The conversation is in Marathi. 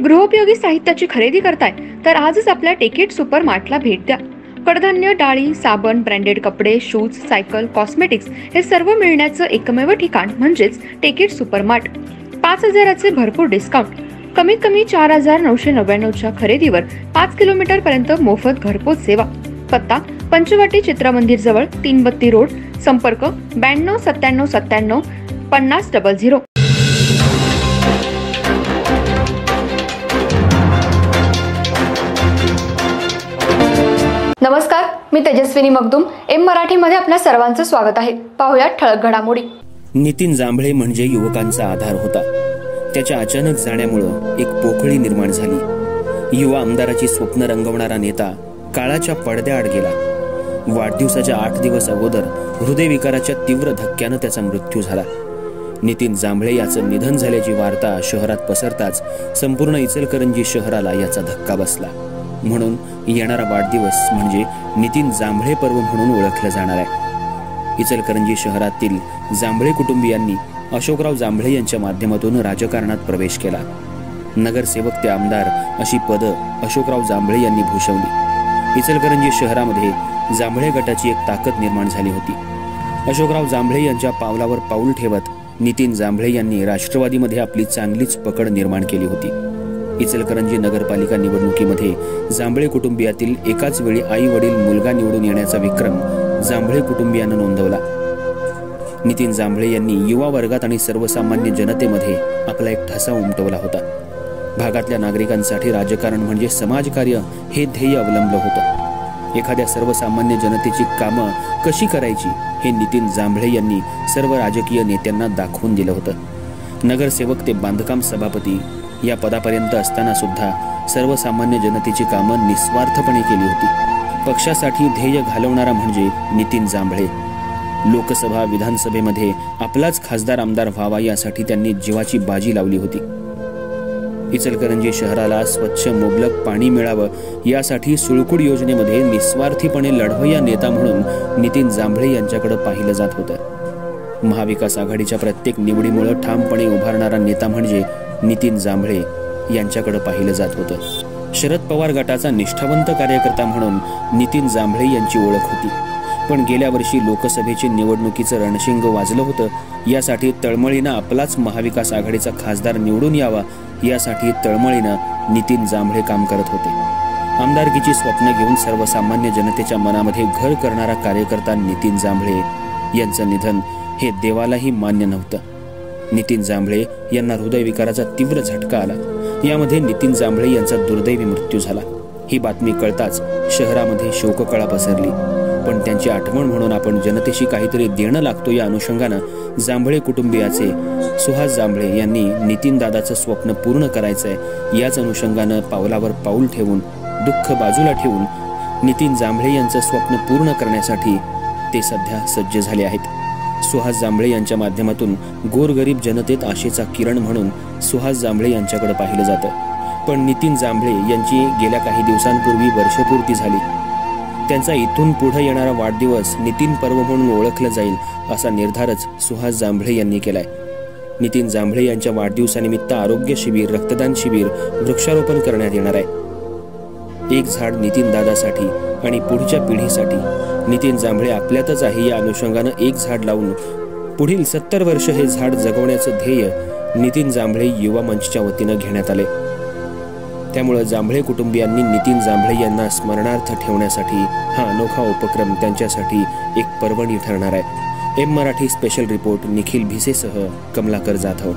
गृहोपयोगी साहित्याची खरेदी करताय तर आजच आपल्या टेकेट सुपर मार्टला भेट द्या। कडधान्य, डाळी, साबण, ब्रँडेड कपडे, शूज, सायकल, कॉस्मेटिक्स हे सर्व मिळण्याचं एकमेव ठिकाण म्हणजेच टेकेट सुपर मार्ट। 5,000चे भरपूर डिस्काउंट, कमीत कमी 4,999च्या खरेदीवर 5 किलोमीटर पर्यंत मोफत घरपोच सेवा। पत्ता पंचवटी चित्रमंदिर जवळ, 3 बत्ती रोड। संपर्क 92 97 97 50 00। नमस्कार, मी तेजस्विनी मगदूम। एम मराठीमध्ये आपल्या सर्वांचं स्वागत आहे। पाहूया ठळक घडामोडी। नितीन जांभळे म्हणजे युवकांचा आधार होता। त्याच्या अचानक जाण्यामुळे एक पोकळी निर्माण झाली। युवा आमदाराची स्वप्न रंगवणारा नेता काळाच्या पडद्याआड गेला। वाढदिवसाच्या 8 दिवस अगोदर हृदयविकाराच्या तीव्र धक्क्याने त्याचा मृत्यू झाला। नितीन जांभळे याचं निधन झाल्याची वार्ता शहरात पसरताच संपूर्ण इचलकरंजी शहराला याचा धक्का बसला। म्हणून येणारा वाढदिवस म्हणजे नितीन जांभळे पर्व म्हणून ओळखलं जाणार आहे। इचलकरंजी शहरातील जांभळे कुटुंबियांनी अशोकराव जांभळे यांच्या माध्यमातून राजकारणात प्रवेश केला। नगरसेवक ते आमदार अशी पदं अशोकराव जांभळे यांनी भूषवली। इचलकरंजी शहरामध्ये जांभळे गटाची एक ताकद निर्माण झाली होती। अशोकराव जांभळे यांच्या पावलावर पाऊल ठेवत नितीन जांभळे यांनी राष्ट्रवादीमध्ये आपली चांगलीच पकड निर्माण केली होती। इचलकरंजी नगरपालिका निवडणुकीमध्ये जांभळे कुटुंबियातील एकाच वेळी आई वडील मुलगा निवडून येण्याचा विक्रम जांभळे कुटुंबियांनी नोंदवला। नितीन जांभळे यांनी युवा वर्गात आणि सर्वसामान्य जनतेमध्ये आपला एक ठसा उमटवला होता। भागातल्या नागरिकांसाठी राजकारण म्हणजे समाजकार्य हे ध्येय अवलंबलं होतं। एखाद्या सर्वसामान्य जनतेची कामं कशी करायची हे नितीन जांभळे यांनी सर्व राजकीय नेत्यांना दाखवून दिलं होतं। नगरसेवक ते बांधकाम सभापती या पदापर्यंत असताना सुद्धा सर्वसामान्य जनतेची कामं निस्वार्थपणे केली होती। पक्षासाठी ध्येय घालवणारा म्हणजे नितीन जांभळे। लोकसभा विधानसभेमध्ये आपलाच खासदार आमदार व्हावा यासाठी त्यांनी जीवाची बाजी लावली होती। इचलकरंजी शहराला स्वच्छ मुबलक पाणी मिळावं यासाठी सुळकुड योजनेमध्ये निस्वार्थीपणे लढवय्या नेता म्हणून नितीन जांभळे यांच्याकडे पाहिलं जात होतं। महाविकास आघाडीच्या प्रत्येक निवडीमुळे ठामपणे उभारणारा नेता म्हणजे नितीन जांभळे यांच्याकडे पाहिलं जात होतं। शरद पवार गटाचा निष्ठावंत कार्यकर्ता म्हणून नितीन जांभळे यांची ओळख होती। पण गेल्या वर्षी लोकसभेची निवडणुकीचं रणशिंग वाजलं होतं। यासाठी तळमळीनं आपलाच महाविकास आघाडीचा खासदार निवडून यावा यासाठी तळमळीनं नितीन जांभळे काम करत होते। आमदारकीची स्वप्न घेऊन सर्वसामान्य जनतेच्या मनामध्ये घर करणारा कार्यकर्ता नितीन जांभळे यांचं निधन हे देवालाही मान्य नव्हतं। नितीन जांभळे यांना हृदयविकाराचा तीव्र झटका आला। यामध्ये नितीन जांभळे यांचा दुर्दैवी मृत्यू झाला। ही बातमी कळताच शहरामध्ये शोककळा पसरली। पण त्यांची आठवण म्हणून आपण जनतेशी काहीतरी देणं लागतो या अनुषंगानं जांभळे कुटुंबियाचे सुहास जांभळे यांनी नितीन दादाचं स्वप्न पूर्ण करायचंय याच अनुषंगानं पावलावर पाऊल ठेवून दुःख बाजूला ठेवून नितीन जांभळे यांचं स्वप्न पूर्ण करण्यासाठी ते सध्या सज्ज झाले आहेत। सुहास जांभळे यांच्या माध्यमातून गोरगरीब जनतेत आशेचा किरण म्हणून सुहास जांभळे यांच्याकडे पाहिलं जातं। पण नितीन जांभळे यांची गेल्या काही दिवसांपूर्वी वर्षपूर्ती झाली। त्यांचा इथून पुढे येणारा वाढदिवस नितीन पर्व म्हणून ओळखलं जाईल असा निर्धारच सुहास जांभळे यांनी केलाय। नितीन जांभळे यांच्या वाढदिवसानिमित्त आरोग्य शिबिर, रक्तदान शिबिर, वृक्षारोपण करण्यात येणार आहे। एक झाड नितीन दादासाठी आणि पुढच्या पिढीसाठी। नितीन जांभळे आपल्यातच आहे या अनुषंगानं एक झाड लावून पुढील 70 वर्ष हे झाड जगवण्याचं ध्येय नितीन जांभळे युवा मंचच्या वतीनं घेण्यात आले। त्यामुळे जांभळे कुटुंबियांनी नितीन जांभळे यांना स्मरणार्थ ठेवण्यासाठी हा अनोखा उपक्रम त्यांच्यासाठी एक पर्वणी ठरणार आहे। M Marathi special report Nikhil भिसेसह कमलाकर जाधव।